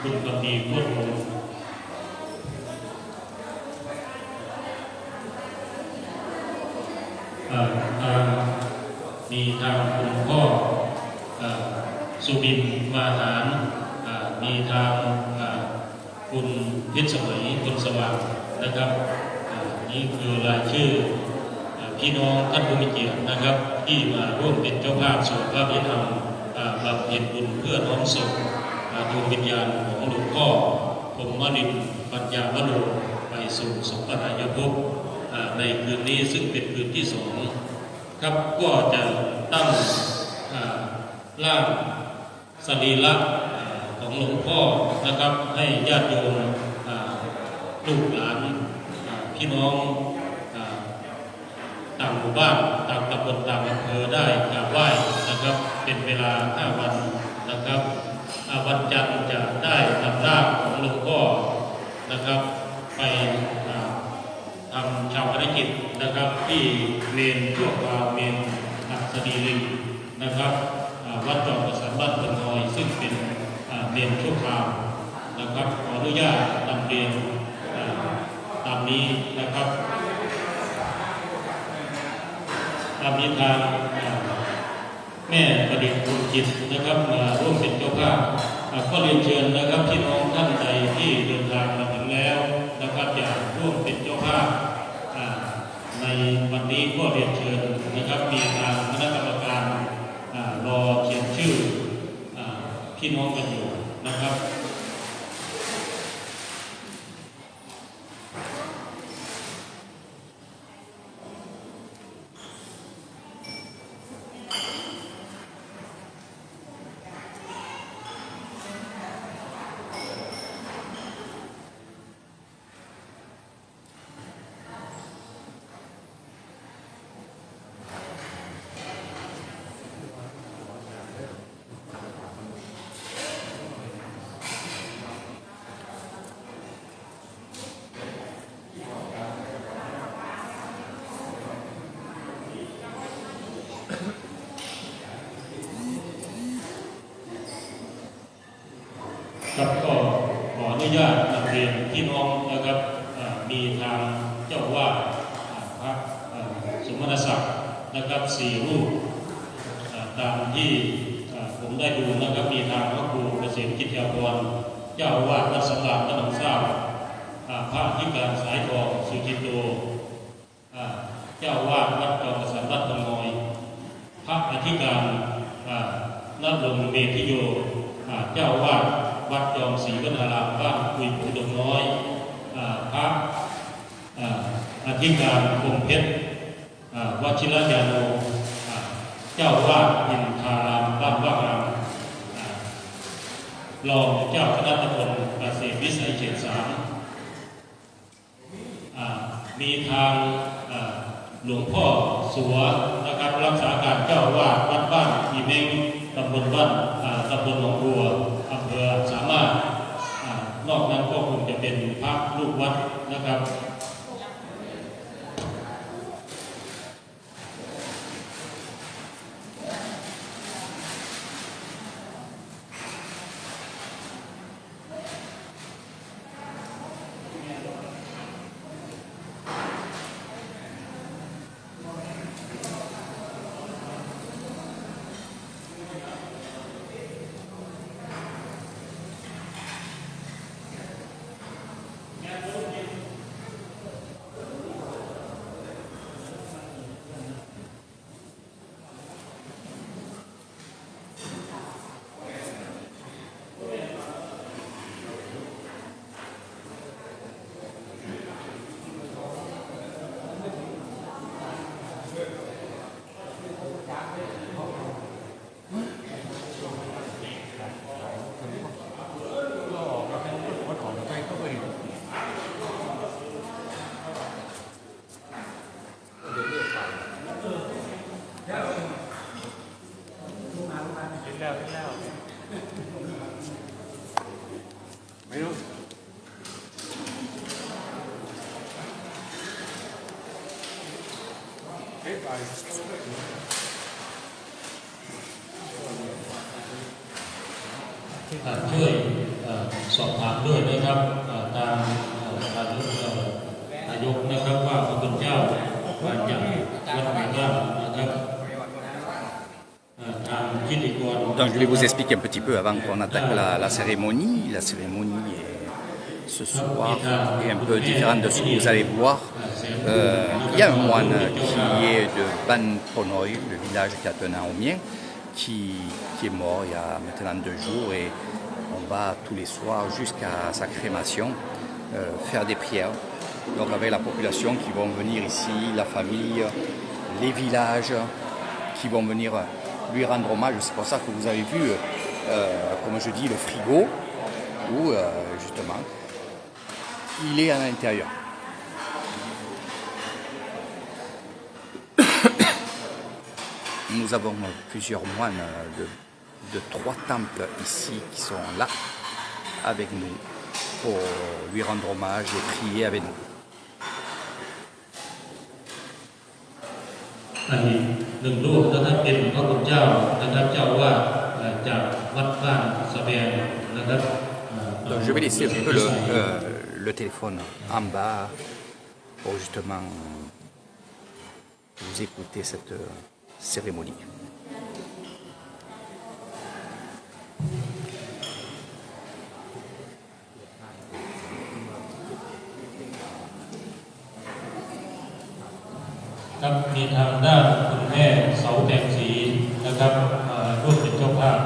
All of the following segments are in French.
คุณกำดีพูดมีทางคุณพ่อสุบินมาหารมีทางคุณเพชรสมัยคุณสว่างนะครับนี่คือรายชื่อพี่น้องท่านผู้มีเกียรตินะครับที่มาร่วมเป็นเจ้าภาพสวดพระพิธรรมบำเพ็ญบุญเพื่อน้อมส่งดวงวิญญาณของหลวงพ่อพรหมรินทร์ปัญญาวโรไปสู่สุคติยภพในคืนนี้ซึ่งเป็นคืนที่สองครับก็จะตั้งร่างสรีระของหลวงพ่อนะครับให้ญาติโยมลูกหลานพี่น้องต่างหมู่บ้านต่างตำบลต่างอำเภอได้กราบไหว้นะครับเป็นเวลา5 วันนะครับวันจันทร์จะได้นำร่างของหลวงพ่อนะครับไปทำชาวภารกิจนะครับที่เมนชั่วคราวเมนอัศดีลิงนะครับวัดจอมประสานบ้านเมืองน้อยซึ่งเป็นเมนชั่วคราวนะครับขออนุญาตนำเรียนตามนี้นะครับตามนี้ทางแม่ประดิษฐ์บุญจิตนะครับมาร่วมเป็นเจ้าภาพก็เรียนเชิญนะครับพี่น้องท่านใดที่เดินทางมาถึงแล้วนะครับอยากร่วมเป็นเจ้าภาพในวันนี้ก็เรียนเชิญนะครับมีทางคณะกรรมการรอเขียนชื่อพี่น้องกันอยู่นะครับครับก็ขออนุญาตนำเรียนพี่น้องนะครับมีทางเจ้าวาดพระสมณศักดิ์นะครับ4 รูปตามที่ผมได้ดูนะครับมีทางพระครูเกษมกิจยาภรณ์เจ้าวาดวัดสังฆามน้ำทราบพระอธิการสายทองสุจิตโตเจ้าวาดวัดจอมประสานวัดตะงอยพระอธิการณรงค์เมธิโยเจ้าวาดวัดจอมศรีวนารามบ้านคุยผู้ดงน้อยพระอธิการคงเพชรวชิรยาโนเจ้าวาดอินทารามบ้านว่างามรองเจ้าคณะตำบลเกษตรวิสัยเขต 3มีทางหลวงพ่อสัวนะครับรักษาการเจ้าวาดวัดบ้านอีเม้งตำบลบ้านตำบลหนองบัวอำเภอสามารถนอกนั้นก็คงจะเป็นพระลูกวัดนะครับ ไม่รู้เฮ้ยไปช่วยส อบถามด้วยนะครับตามนายกนะครับว่าพระคุณเจ้ามาจากวัดไหนบ้างนะครับ Donc je vais vous expliquer un petit peu avant qu'on attaque la cérémonie. La cérémonie ce soir est un peu différente de ce que vous allez voir. Il y a un moine qui est de Ban Ponoy, le village qui attenant au mien, qui est mort il y a maintenant 2 jours, et on va tous les soirs jusqu'à sa crémation faire des prières. Donc avec la population qui vont venir ici, la famille, les villages qui vont venir lui rendre hommage. C'est pour ça que vous avez vu, comme je dis, le frigo, où justement il est à l'intérieur. Nous avons plusieurs moines de 3 temples ici qui sont là avec nous pour lui rendre hommage et prier avec nous. หนึ่งรูปนะครับเป็นพระคุณเจ้านะครับเจ้าว่าจากวัดบ้านสะแบงนะครับ Donc je vais laisser un peu le téléphone en bas pour justement vous écouter cette cérémonie.ครับมีทางด้านคุณแม่เสาแดงสีนะครับร่วมเป็นเจ้าภาพ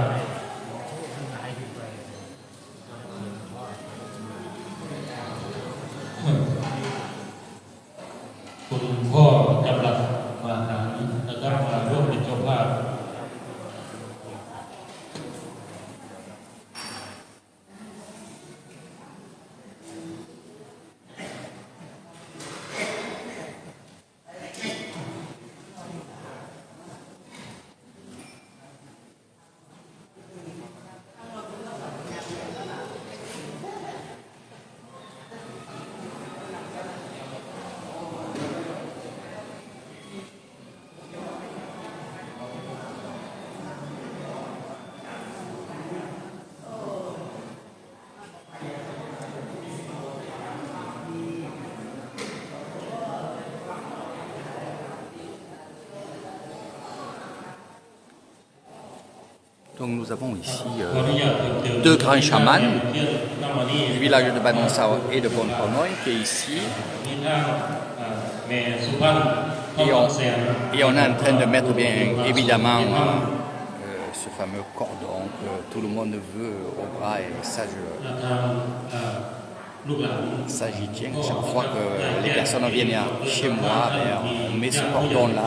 คุณพ่อจำรัดมาหานะครับมาร่วมเป็นเจ้าภาพDonc nous avons ici 2 grands chamans du village de Banansao et de Bonponoy qui est ici. Et on est en train de mettre bien évidemment ce fameux cordon que tout le monde veut au bras, et ça j'y tiens. Chaque fois que les personnes viennent chez moi, on met ce cordon là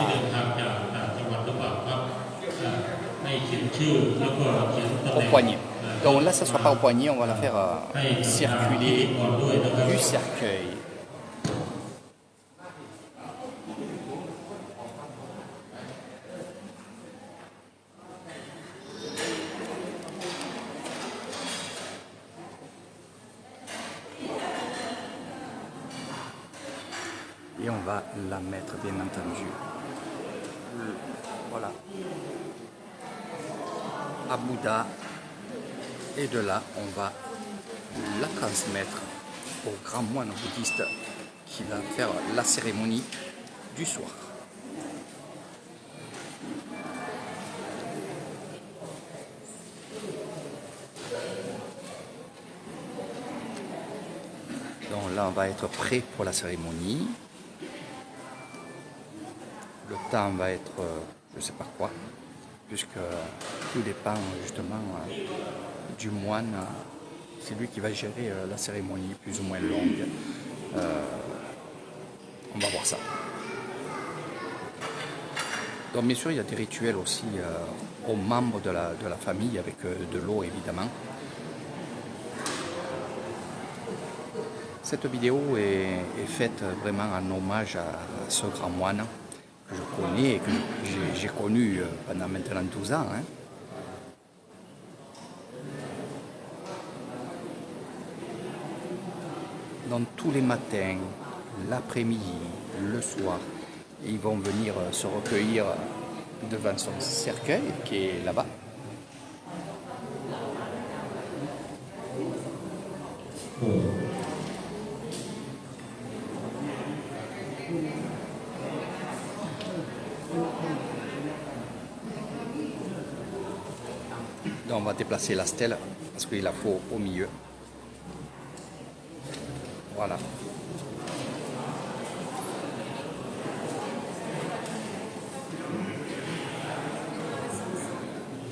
au poignet. Donc là, ça ne sera pas au poignet, on va la faire circuler du cercueil. Et on va la mettre, bien entendu, voilà, à Bouddha, et de là on va la transmettre au grand moine bouddhiste qui va faire la cérémonie du soir. Donc là on va être prêt pour la cérémonie. Le temps va être je ne sais pas quoi, puisque tout dépend justement du moine. C'est lui qui va gérer la cérémonie plus ou moins longue. On va voir ça. Donc bien sûr il y a des rituels aussi aux membres de la famille avec de l'eau évidemment. Cette vidéo est faite vraiment en hommage à ce grand moine que je connais et que j'ai connu pendant maintenant 12 ans. Hein. Donc tous les matins, l'après-midi, le soir, ils vont venir se recueillir devant son cercueil qui est là-bas. Donc on va déplacer la stèle parce qu'il la faut au milieu. Voilà.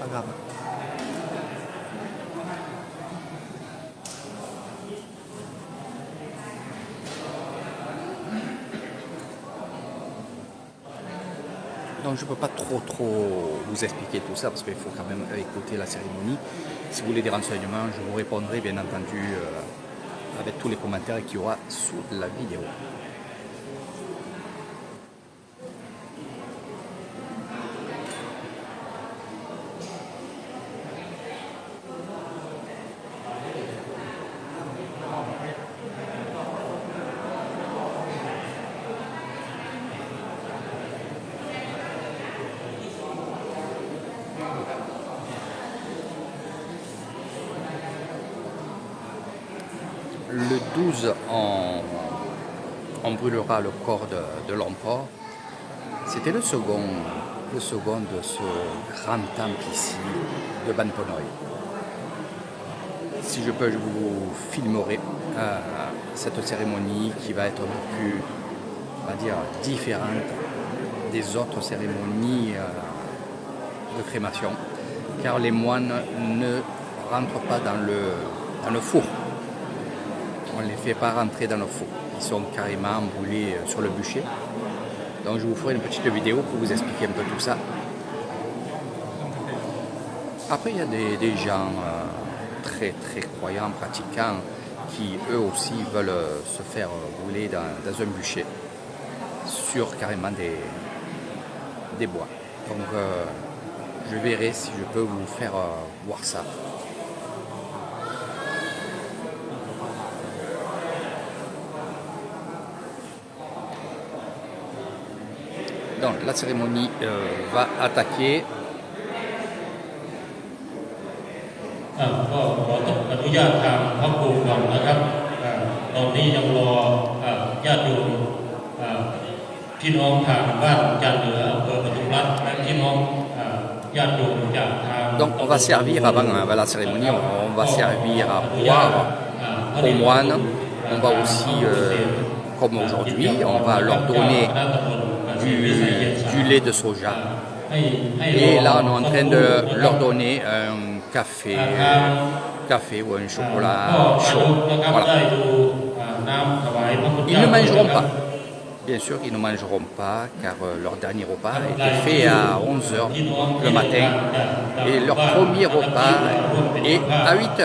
Pas grave. Donc je ne peux pas trop vous expliquer tout ça parce qu'il faut quand même écouter la cérémonie. Si vous voulez des renseignements, je vous répondrai bien entendu avec tous les commentaires qu'il y aura sous la vidéo. Le 12, on brûlera le corps de l'empereur. C'était le second de ce grand temple ici de Ban Punoi. Si je peux, je vous filmerai cette cérémonie qui va être un peu plus, on va dire, différente des autres cérémonies de crémation, car les moines ne rentrent pas dans le four. On ne les fait pas rentrer dans le four. Ils sont carrément brûlés sur le bûcher. Donc je vous ferai une petite vidéo pour vous expliquer un peu tout ça. Après, il y a des gens très croyants, pratiquants, qui eux aussi veulent se faire brûler dans un bûcher sur carrément des bois. Donc je verrai si je peux vous faire voir ça. Donc la cérémonie va attaquer. ก็ขออนุญาตทางพระครูก่อนนะครับตอนนี้ยังรอญาติโยมพี่น้องทางบ้านจันเหนืออำเภอปทุมรัฐและพี่น้องญาติโยมจากทาง Donc on va servir avant la cérémonie, on va servir à boire aux moines. On va aussi, comme aujourd'hui, on va leur donner du lait de soja. Et là, on est en train de leur donner un café ou un chocolat chaud. Voilà. Ils ne mangeront pas. Bien sûr, ils ne mangeront pas car leur dernier repas était fait à 11h le matin et leur premier repas est à 8h.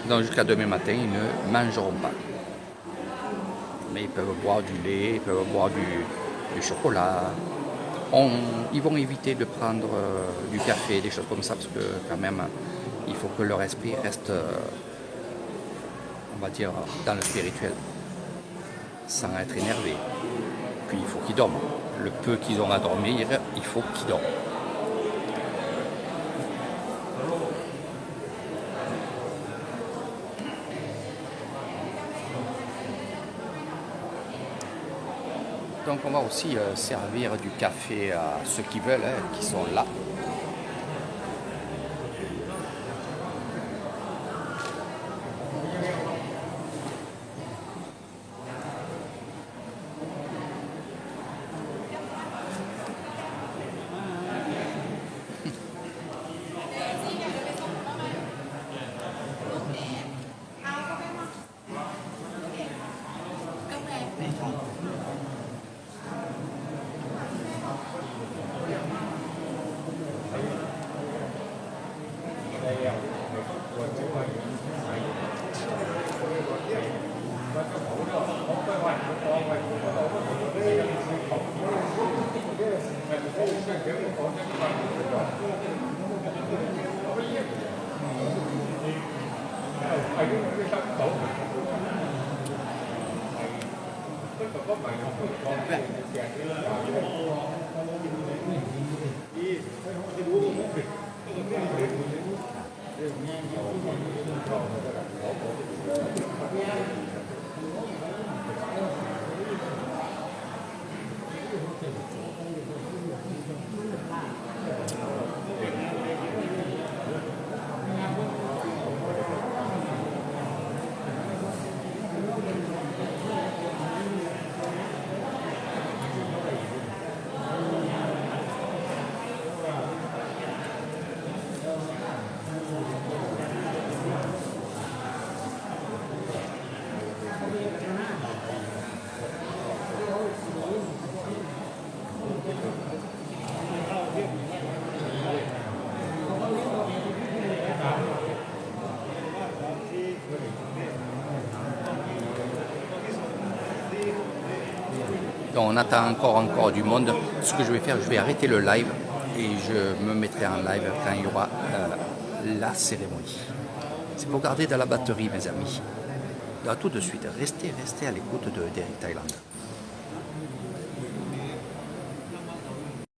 Donc jusqu'à demain matin, ils ne mangeront pas. Mais ils peuvent boire du lait, ils peuvent boire du chocolat. Ils vont éviter de prendre du café, des choses comme ça, parce que quand même, il faut que leur esprit reste, on va dire, dans le spirituel, sans être énervé. Puis il faut qu'ils dorment. Le peu qu'ils ont à dormir, il faut qu'ils dorment. Donc on va aussi servir du café à ceux qui veulent, qui sont là. Donc on attend encore du monde. Ce que je vais faire, je vais arrêter le live et je me mettrai en live quand il y aura la cérémonie. C'est pour garder de la batterie, mes amis. À tout de suite, restez à l'écoute d'Eric Thailand.